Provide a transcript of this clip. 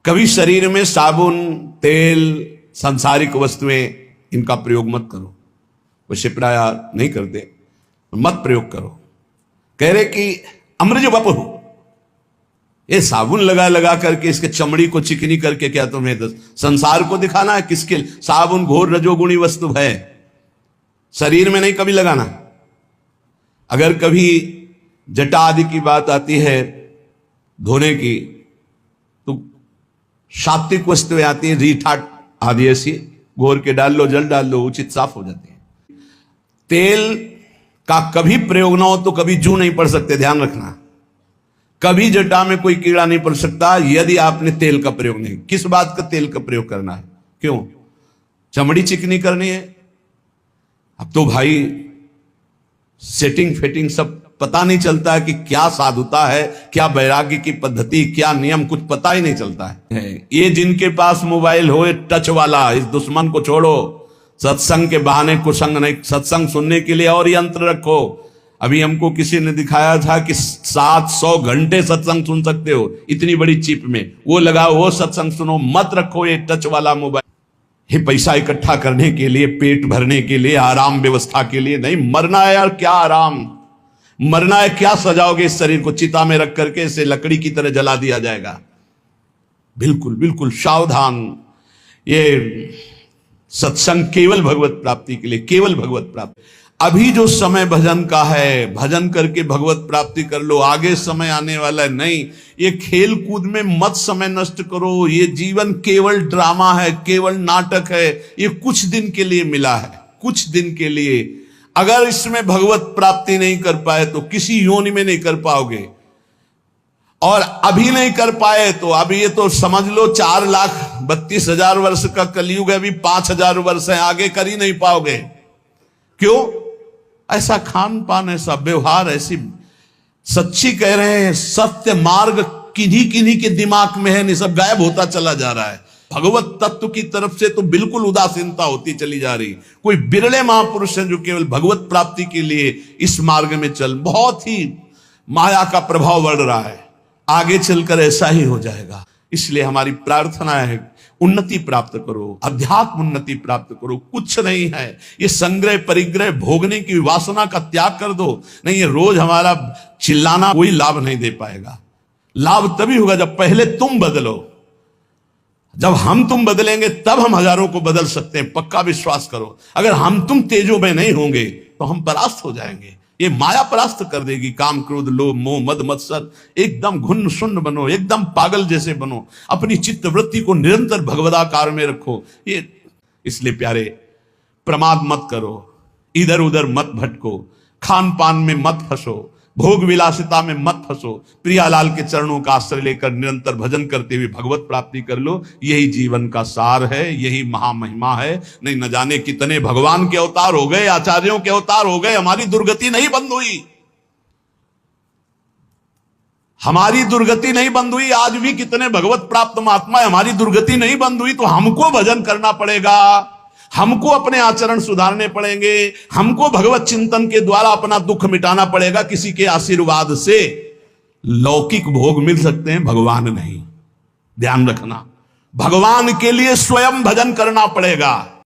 कभी शरीर में साबुन, तेल, सांसारिक वस्तुएं इनका प्रयोग मत करो। वैसे प्राय नहीं करते, मत प्रयोग करो। कह रहे कि अमृज वपु, ये साबुन लगा लगा करके इसके चमड़ी को चिकनी करके क्या तुम्हें संसार को दिखाना है? किसके? साबुन घोर रजोगुणी वस्तु है, शरीर में नहीं कभी लगाना। अगर कभी जटा आदि की बात आती है धोने की, तो सात्विक वस्तुएं आती है, रीठा आदि ऐसी घोर के डाल लो, जल डाल लो, उचित साफ हो जाती है। तेल का कभी प्रयोग ना हो तो कभी जू नहीं पड़ सकते, ध्यान रखना। कभी जटा में कोई कीड़ा नहीं पड़ सकता यदि आपने तेल का प्रयोग नहीं। किस बात का तेल का प्रयोग करना है? क्यों? चमड़ी चिकनी करनी है। अब तो भाई सेटिंग फेटिंग सब पता नहीं चलता है कि क्या साधुता है, क्या वैराग्य की पद्धति, क्या नियम, कुछ पता ही नहीं चलता है। ये जिनके पास मोबाइल हो, ये टच वाला, इस दुश्मन को छोड़ो। सत्संग के बहाने कुसंग नहीं, सत्संग सुनने के लिए और यंत्र रखो। अभी हमको किसी ने दिखाया था कि 700 घंटे सत्संग सुन सकते हो इतनी बड़ी चिप में, वो लगाओ, वो सत्संग सुनो। मत रखो ये टच वाला मोबाइल। ये पैसा इकट्ठा करने के लिए, पेट भरने के लिए, आराम व्यवस्था के लिए नहीं। मरना है यार, क्या आराम? मरना है, क्या सजाओगे इस शरीर को? चिता में रख करके इसे लकड़ी की तरह जला दिया जाएगा। बिल्कुल बिल्कुल सावधान। ये सत्संग केवल भगवत प्राप्ति के लिए, केवल भगवत प्राप्ति। अभी जो समय भजन का है, भजन करके भगवत प्राप्ति कर लो, आगे समय आने वाला है नहीं। ये खेल कूद में मत समय नष्ट करो। ये जीवन केवल ड्रामा है, केवल नाटक है। ये कुछ दिन के लिए मिला है, कुछ दिन के लिए। अगर इसमें भगवत प्राप्ति नहीं कर पाए तो किसी योनि में नहीं कर पाओगे, और अभी नहीं कर पाए तो अब ये तो समझ लो 4,32,000 वर्ष का कलयुग है, अभी 5,000 वर्ष है, आगे कर ही नहीं पाओगे। क्यों? ऐसा खान पान, ऐसा व्यवहार, ऐसी सच्ची कह रहे हैं सत्य मार्ग किन्हीं किन्हीं के दिमाग में है, नहीं सब गायब होता चला जा रहा है। भगवत तत्व की तरफ से तो बिल्कुल उदासीनता होती चली जा रही। कोई बिरले महापुरुष हैं जो केवल भगवत प्राप्ति के लिए इस मार्ग में चल। बहुत ही माया का प्रभाव बढ़ रहा है, आगे चलकर ऐसा ही हो जाएगा। इसलिए हमारी प्रार्थना है, उन्नति प्राप्त करो, अध्यात्म उन्नति प्राप्त करो। कुछ नहीं है ये संग्रह परिग्रह भोगने की वासना का त्याग कर दो। नहीं, ये रोज हमारा चिल्लाना कोई लाभ नहीं दे पाएगा। लाभ तभी होगा जब पहले तुम बदलो। जब हम तुम बदलेंगे तब हम हजारों को बदल सकते हैं, पक्का विश्वास करो। अगर हम तुम तेजो में नहीं होंगे तो हम परास्त हो जाएंगे। ये माया परास्त कर देगी। काम, क्रोध, लोभ, मोह, मद, मत्सर, एकदम घुन्न शून्य बनो, एकदम पागल जैसे बनो। अपनी चित्त वृत्ति को निरंतर भगवदाकार में रखो। ये इसलिए प्यारे, प्रमाद मत करो, इधर उधर मत भटको, खान पान में मत फंसो, भोग विलासिता में मत फंसो। प्रियालाल के चरणों का आश्रय लेकर निरंतर भजन करते हुए भगवत प्राप्ति कर लो। यही जीवन का सार है, यही महामहिमा है। नहीं, न जाने कितने भगवान के अवतार हो गए, आचार्यों के अवतार हो गए, हमारी दुर्गति नहीं बंद हुई। हमारी दुर्गति नहीं बंद हुई। आज भी कितने भगवत प्राप्त महात्मा है, हमारी दुर्गति नहीं बंद हुई। तो हमको भजन करना पड़ेगा, हमको अपने आचरण सुधारने पड़ेंगे, हमको भगवत चिंतन के द्वारा अपना दुख मिटाना पड़ेगा। किसी के आशीर्वाद से लौकिक भोग मिल सकते हैं, भगवान नहीं। ध्यान रखना, भगवान के लिए स्वयं भजन करना पड़ेगा।